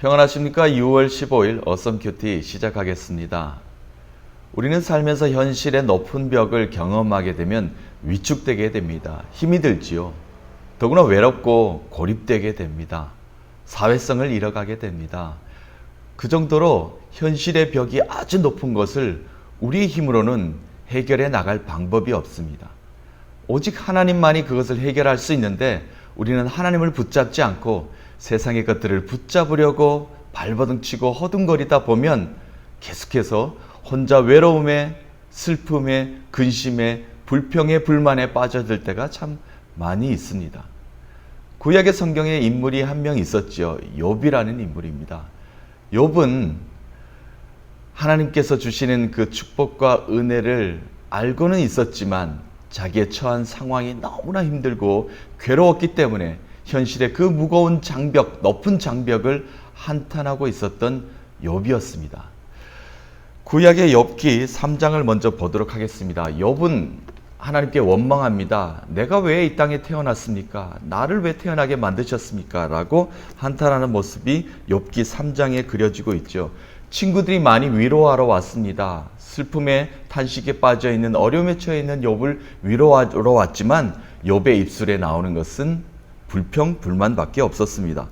평안하십니까? 6월 15일 어썸 큐티 시작하겠습니다. 우리는 살면서 현실의 높은 벽을 경험하게 되면 위축되게 됩니다. 힘이 들지요. 더구나 외롭고 고립되게 됩니다. 사회성을 잃어가게 됩니다. 그 정도로 현실의 벽이 아주 높은 것을 우리의 힘으로는 해결해 나갈 방법이 없습니다. 오직 하나님만이 그것을 해결할 수 있는데 우리는 하나님을 붙잡지 않고 세상의 것들을 붙잡으려고 발버둥치고 허둥거리다 보면 계속해서 혼자 외로움에, 슬픔에, 근심에, 불평에, 불만에 빠져들 때가 참 많이 있습니다. 구약의 성경에 인물이 한 명 있었죠. 욥이라는 인물입니다. 욥은 하나님께서 주시는 그 축복과 은혜를 알고는 있었지만 자기의 처한 상황이 너무나 힘들고 괴로웠기 때문에 현실의 그 무거운 장벽, 높은 장벽을 한탄하고 있었던 욥이었습니다. 구약의 욥기 3장을 먼저 보도록 하겠습니다. 욥은 하나님께 원망합니다. 내가 왜 이 땅에 태어났습니까? 나를 왜 태어나게 만드셨습니까? 라고 한탄하는 모습이 욥기 3장에 그려지고 있죠. 친구들이 많이 위로하러 왔습니다. 슬픔에 탄식에 빠져있는 어려움에 처해있는 욥을 위로하러 왔지만 욥의 입술에 나오는 것은 불평, 불만밖에 없었습니다.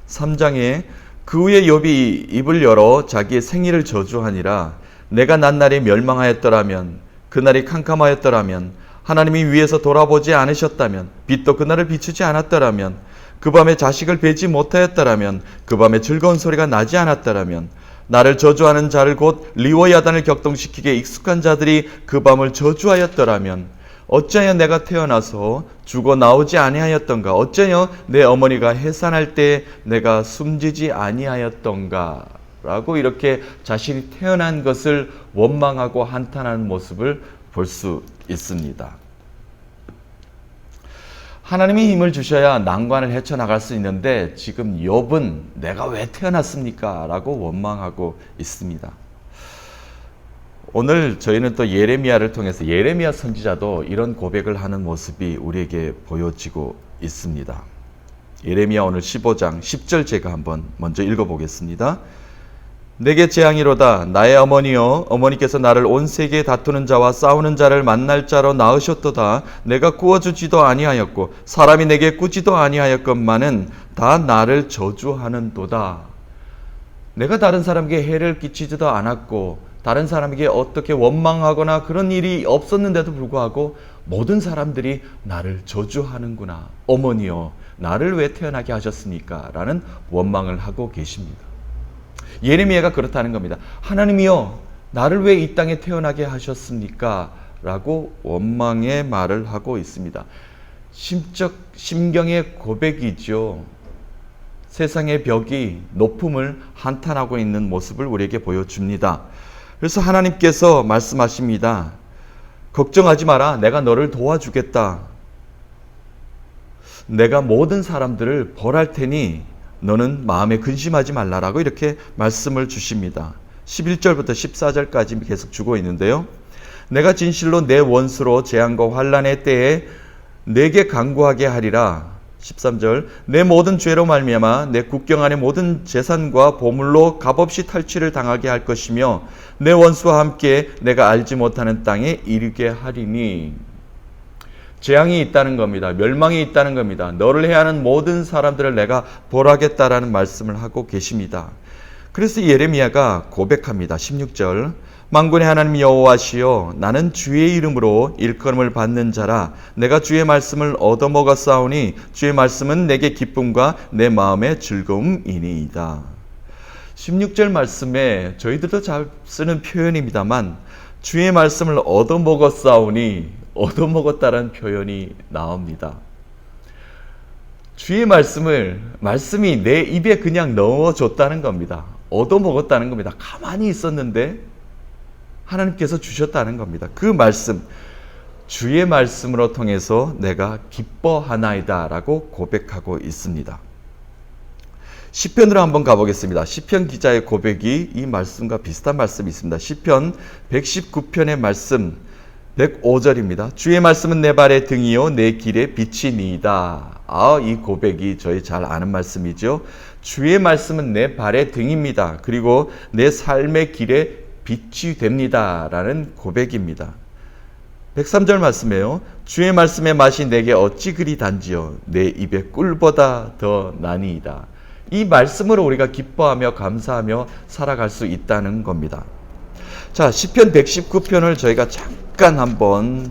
3장에 그 후에 욥이 입을 열어 자기의 생일을 저주하니라. 내가 난날이 멸망하였더라면, 그날이 캄캄하였더라면, 하나님이 위에서 돌아보지 않으셨다면, 빛도 그날을 비추지 않았더라면, 그 밤에 자식을 뵈지 못하였더라면, 그 밤에 즐거운 소리가 나지 않았더라면, 나를 저주하는 자를 곧 리워야단을 격동시키게 익숙한 자들이 그 밤을 저주하였더라면, 어찌하여 내가 태어나서 죽어 나오지 아니하였던가? 어찌하여 내 어머니가 해산할 때 내가 숨지지 아니하였던가? 라고 이렇게 자신이 태어난 것을 원망하고 한탄하는 모습을 볼 수 있습니다. 하나님이 힘을 주셔야 난관을 헤쳐나갈 수 있는데 지금 욥은 내가 왜 태어났습니까? 라고 원망하고 있습니다. 오늘 저희는 또 예레미야를 통해서 예레미야 선지자도 이런 고백을 하는 모습이 우리에게 보여지고 있습니다. 예레미야 오늘 15장 10절 제가 한번 먼저 읽어보겠습니다. 내게 재앙이로다. 나의 어머니여, 어머니께서 나를 온 세계에 다투는 자와 싸우는 자를 만날 자로 낳으셨도다. 내가 꾸어주지도 아니하였고 사람이 내게 꾸지도 아니하였건만은 다 나를 저주하는도다. 내가 다른 사람에게 해를 끼치지도 않았고 다른 사람에게 어떻게 원망하거나 그런 일이 없었는데도 불구하고 모든 사람들이 나를 저주하는구나. 어머니여, 나를 왜 태어나게 하셨습니까? 라는 원망을 하고 계십니다. 예레미야가 그렇다는 겁니다. 하나님이여, 나를 왜 이 땅에 태어나게 하셨습니까? 라고 원망의 말을 하고 있습니다. 심경의 고백이죠. 세상의 벽이 높음을 한탄하고 있는 모습을 우리에게 보여줍니다. 그래서 하나님께서 말씀하십니다. 걱정하지 마라. 내가 너를 도와주겠다. 내가 모든 사람들을 벌할 테니 너는 마음에 근심하지 말라라고 이렇게 말씀을 주십니다. 11절부터 14절까지 계속 주고 있는데요. 내가 진실로 내 원수로 재앙과 환난의 때에 내게 간구하게 하리라. 13절 내 모든 죄로 말미암아 내 국경 안의 모든 재산과 보물로 값없이 탈취를 당하게 할 것이며 내 원수와 함께 내가 알지 못하는 땅에 이르게 하리니. 재앙이 있다는 겁니다. 멸망이 있다는 겁니다. 너를 해하는 모든 사람들을 내가 벌하겠다라는 말씀을 하고 계십니다. 그래서 예레미야가 고백합니다. 16절 만군의 하나님 여호와시여, 나는 주의 이름으로 일컬음을 받는 자라. 내가 주의 말씀을 얻어먹었사오니 주의 말씀은 내게 기쁨과 내 마음의 즐거움이니이다. 16절 말씀에 저희들도 잘 쓰는 표현입니다만 주의 말씀을 얻어먹었사오니 얻어먹었다라는 표현이 나옵니다. 주의 말씀이 내 입에 그냥 넣어줬다는 겁니다. 얻어먹었다는 겁니다. 가만히 있었는데 하나님께서 주셨다는 겁니다. 그 말씀, 주의 말씀으로 통해서 내가 기뻐하나이다 라고 고백하고 있습니다. 시편으로 한번 가보겠습니다. 시편 기자의 고백이 이 말씀과 비슷한 말씀이 있습니다. 시편 119편의 말씀 105절입니다. 주의 말씀은 내 발의 등이요 내 길의 빛이니이다. 이 고백이 저희 잘 아는 말씀이죠. 주의 말씀은 내 발의 등입니다. 그리고 내 삶의 길에 빛이 됩니다. 라는 고백입니다. 103절 말씀이에요. 주의 말씀의 맛이 내게 어찌 그리 단지요 내 입에 꿀보다 더 나니이다. 이 말씀으로 우리가 기뻐하며 감사하며 살아갈 수 있다는 겁니다. 자, 시편 119편을 저희가 잠깐 한번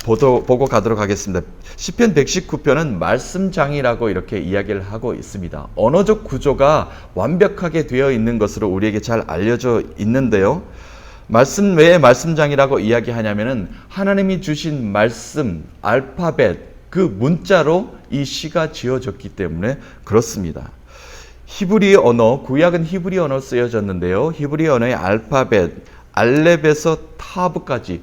보고 가도록 하겠습니다. 시편 119편은 말씀장이라고 이렇게 이야기를 하고 있습니다. 언어적 구조가 완벽하게 되어 있는 것으로 우리에게 잘 알려져 있는데요. 말씀 왜 말씀장이라고 이야기하냐면은 하나님이 주신 말씀, 알파벳, 그 문자로 이 시가 지어졌기 때문에 그렇습니다. 히브리 언어, 구약은 히브리 언어 쓰여졌는데요. 히브리 언어의 알파벳, 알렙에서 타브까지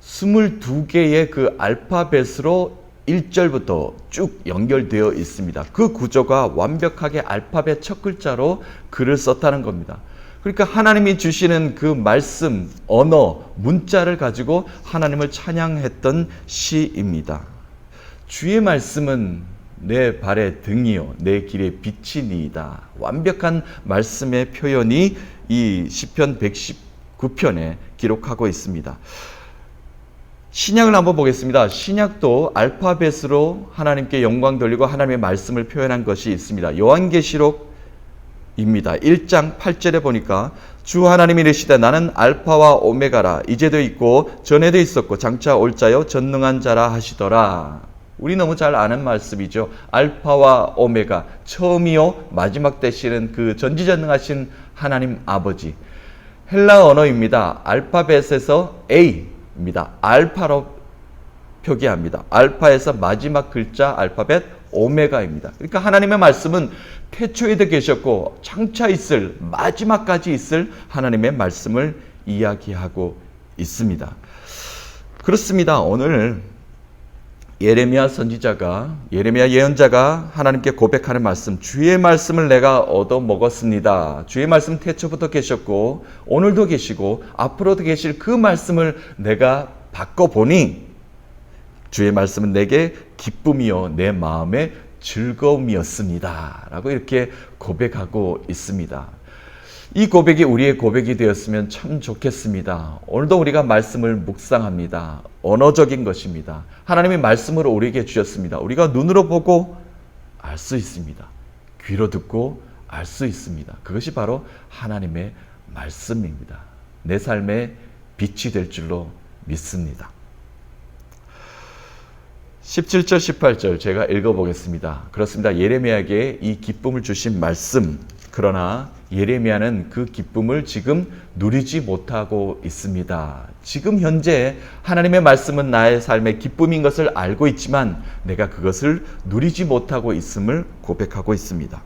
22개의 그 알파벳으로 1절부터 쭉 연결되어 있습니다. 그 구조가 완벽하게 알파벳 첫 글자로 글을 썼다는 겁니다. 그러니까 하나님이 주시는 그 말씀, 언어, 문자를 가지고 하나님을 찬양했던 시입니다. 주의 말씀은 내 발의 등이요 내 길의 빛이니이다. 완벽한 말씀의 표현이 이 시편 119편에 기록하고 있습니다. 신약을 한번 보겠습니다. 신약도 알파벳으로 하나님께 영광 돌리고 하나님의 말씀을 표현한 것이 있습니다. 요한계시록입니다. 1장 8절에 보니까 주 하나님이 이르시되 나는 알파와 오메가라. 이제도 있고 전에도 있었고 장차 올 자요 전능한 자라 하시더라. 우리 너무 잘 아는 말씀이죠. 알파와 오메가, 처음이요 마지막 되시는 그 전지전능하신 하나님 아버지. 헬라 언어입니다. 알파벳에서 A입니다. 알파로 표기합니다. 알파에서 마지막 글자 알파벳 오메가입니다. 그러니까 하나님의 말씀은 태초에도 계셨고 장차 있을 마지막까지 있을 하나님의 말씀을 이야기하고 있습니다. 그렇습니다. 오늘 예레미야 선지자가, 예레미야 예언자가 하나님께 고백하는 말씀, 주의 말씀을 내가 얻어 먹었습니다. 주의 말씀 태초부터 계셨고 오늘도 계시고 앞으로도 계실 그 말씀을 내가 바꿔보니 주의 말씀은 내게 기쁨이요 내 마음의 즐거움이었습니다. 라고 이렇게 고백하고 있습니다. 이 고백이 우리의 고백이 되었으면 참 좋겠습니다. 오늘도 우리가 말씀을 묵상합니다. 언어적인 것입니다. 하나님이 말씀으로 우리에게 주셨습니다. 우리가 눈으로 보고 알 수 있습니다. 귀로 듣고 알 수 있습니다. 그것이 바로 하나님의 말씀입니다. 내 삶의 빛이 될 줄로 믿습니다. 17절, 18절 제가 읽어보겠습니다. 그렇습니다. 예레미야에게 이 기쁨을 주신 말씀, 그러나 예레미야는 그 기쁨을 지금 누리지 못하고 있습니다. 지금 현재 하나님의 말씀은 나의 삶의 기쁨인 것을 알고 있지만 내가 그것을 누리지 못하고 있음을 고백하고 있습니다.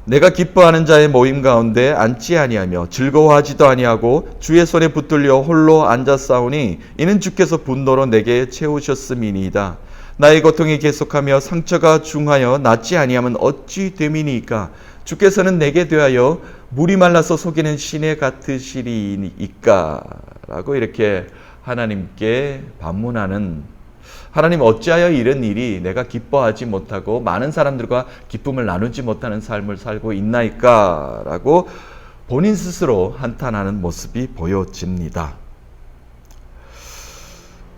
내가 기뻐하는 자의 모임 가운데 앉지 아니하며 즐거워하지도 아니하고 주의 손에 붙들려 홀로 앉았사오니 이는 주께서 분노로 내게 채우셨음이니이다. 나의 고통이 계속하며 상처가 중하여 낫지 아니하면 어찌 됨이니까 주께서는 내게 대하여 물이 말라서 속이는 시내 같으시리이까 라고 이렇게 하나님께 반문하는, 하나님 어찌하여 이런 일이 내가 기뻐하지 못하고 많은 사람들과 기쁨을 나누지 못하는 삶을 살고 있나이까 라고 본인 스스로 한탄하는 모습이 보여집니다.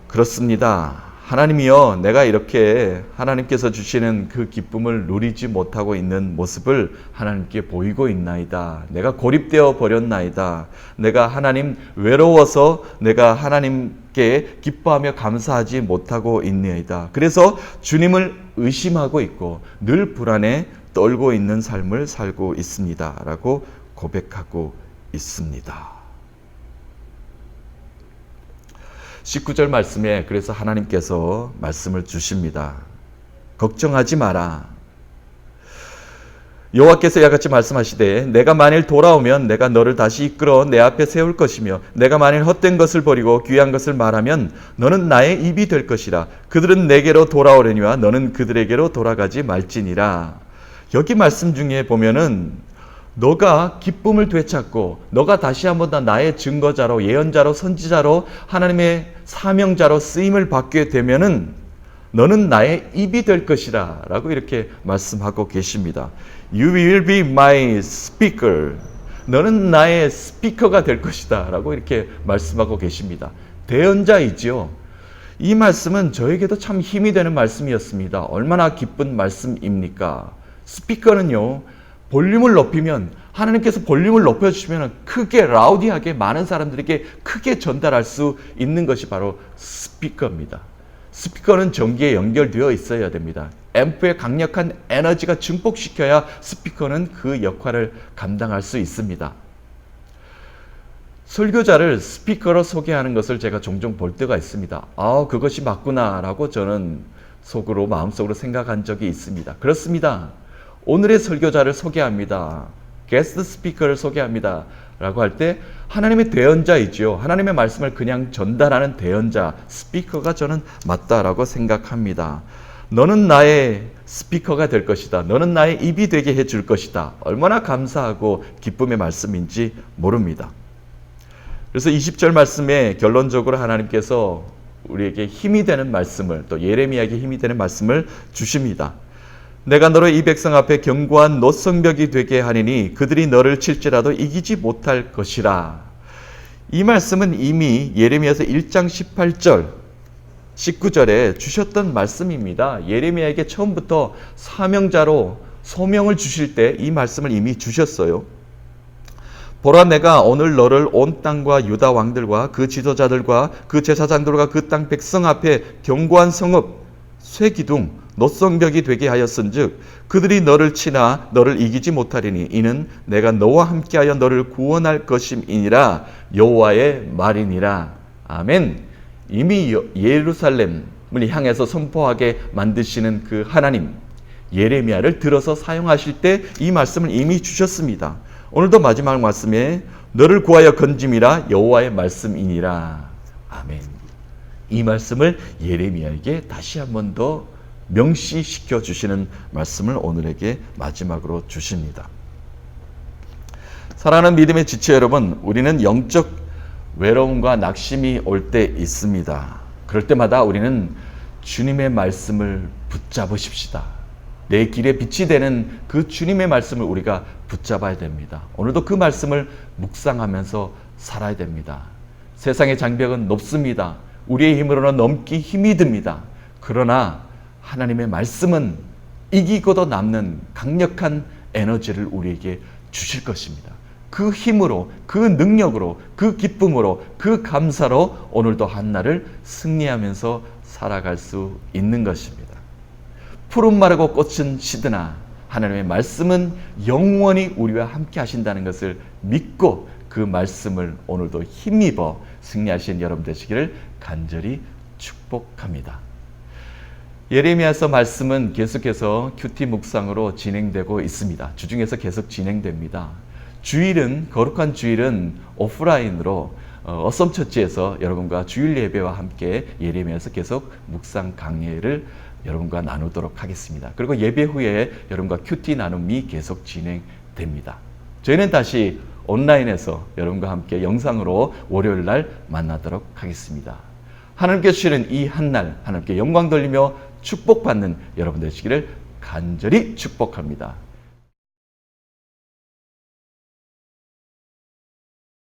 그렇습니다. 하나님이여, 내가 이렇게 하나님께서 주시는 그 기쁨을 누리지 못하고 있는 모습을 하나님께 보이고 있나이다. 내가 고립되어 버렸나이다. 내가 하나님 외로워서 내가 하나님께 기뻐하며 감사하지 못하고 있나이다. 그래서 주님을 의심하고 있고 늘 불안에 떨고 있는 삶을 살고 있습니다. 라고 고백하고 있습니다. 19절 말씀에 그래서 하나님께서 말씀을 주십니다. 걱정하지 마라. 여호와께서 이같이 말씀하시되 내가 만일 돌아오면 내가 너를 다시 이끌어 내 앞에 세울 것이며 내가 만일 헛된 것을 버리고 귀한 것을 말하면 너는 나의 입이 될 것이라. 그들은 내게로 돌아오려니와 너는 그들에게로 돌아가지 말지니라. 여기 말씀 중에 보면은 너가 기쁨을 되찾고 너가 다시 한번 더 나의 증거자로 예언자로 선지자로 하나님의 사명자로 쓰임을 받게 되면은 너는 나의 입이 될 것이라 라고 이렇게 말씀하고 계십니다. You will be my speaker. 너는 나의 스피커가 될 것이다 라고 이렇게 말씀하고 계십니다. 대언자이지요. 이 말씀은 저에게도 참 힘이 되는 말씀이었습니다. 얼마나 기쁜 말씀입니까? 스피커는요, 볼륨을 높이면 하나님께서 볼륨을 높여주시면 크게 라우디하게 많은 사람들에게 크게 전달할 수 있는 것이 바로 스피커입니다. 스피커는 전기에 연결되어 있어야 됩니다. 앰프의 강력한 에너지가 증폭시켜야 스피커는 그 역할을 감당할 수 있습니다. 설교자를 스피커로 소개하는 것을 제가 종종 볼 때가 있습니다. 그것이 맞구나 라고 저는 마음속으로 생각한 적이 있습니다. 그렇습니다. 오늘의 설교자를 소개합니다. 게스트 스피커를 소개합니다. 라고 할 때 하나님의 대언자이죠. 하나님의 말씀을 그냥 전달하는 대언자, 스피커가 저는 맞다라고 생각합니다. 너는 나의 스피커가 될 것이다. 너는 나의 입이 되게 해줄 것이다. 얼마나 감사하고 기쁨의 말씀인지 모릅니다. 그래서 20절 말씀에 결론적으로 하나님께서 우리에게 힘이 되는 말씀을, 또 예레미야에게 힘이 되는 말씀을 주십니다. 내가 너를 이 백성 앞에 견고한 노성벽이 되게 하리니 그들이 너를 칠지라도 이기지 못할 것이라. 이 말씀은 이미 예레미야서 1장 18절, 19절에 주셨던 말씀입니다. 예레미야에게 처음부터 사명자로 소명을 주실 때 이 말씀을 이미 주셨어요. 보라, 내가 오늘 너를 온 땅과 유다 왕들과 그 지도자들과 그 제사장들과 그 땅 백성 앞에 견고한 성읍, 쇠기둥, 노성벽이 되게 하였은즉 그들이 너를 치나 너를 이기지 못하리니 이는 내가 너와 함께하여 너를 구원할 것임이니라. 여호와의 말이니라. 아멘. 이미 예루살렘을 향해서 선포하게 만드시는 그 하나님, 예레미야를 들어서 사용하실 때 이 말씀을 이미 주셨습니다. 오늘도 마지막 말씀에 너를 구하여 건짐이라 여호와의 말씀이니라. 아멘. 이 말씀을 예레미야에게 다시 한 번 더 명시시켜 주시는 말씀을 오늘에게 마지막으로 주십니다. 사랑하는 믿음의 지체 여러분, 우리는 영적 외로움과 낙심이 올 때 있습니다. 그럴 때마다 우리는 주님의 말씀을 붙잡으십시다. 내 길에 빛이 되는 그 주님의 말씀을 우리가 붙잡아야 됩니다. 오늘도 그 말씀을 묵상하면서 살아야 됩니다. 세상의 장벽은 높습니다. 우리의 힘으로는 넘기 힘이 듭니다. 그러나 하나님의 말씀은 이기고도 남는 강력한 에너지를 우리에게 주실 것입니다. 그 힘으로, 그 능력으로, 그 기쁨으로, 그 감사로 오늘도 한날을 승리하면서 살아갈 수 있는 것입니다. 푸른 마르고 꽃은 시드나 하나님의 말씀은 영원히 우리와 함께 하신다는 것을 믿고 그 말씀을 오늘도 힘입어 승리하신 여러분 되시기를 간절히 축복합니다. 예레미야서 말씀은 계속해서 큐티 묵상으로 진행되고 있습니다. 주중에서 계속 진행됩니다. 주일은, 거룩한 주일은 오프라인으로 어썸처치에서 여러분과 주일 예배와 함께 예레미야서 계속 묵상 강해를 여러분과 나누도록 하겠습니다. 그리고 예배 후에 여러분과 큐티 나눔이 계속 진행됩니다. 저희는 다시 온라인에서 여러분과 함께 영상으로 월요일 날 만나도록 하겠습니다. 하나님께 주시는 이 한날 하나님께 영광 돌리며 축복받는 여러분 되시기를 간절히 축복합니다.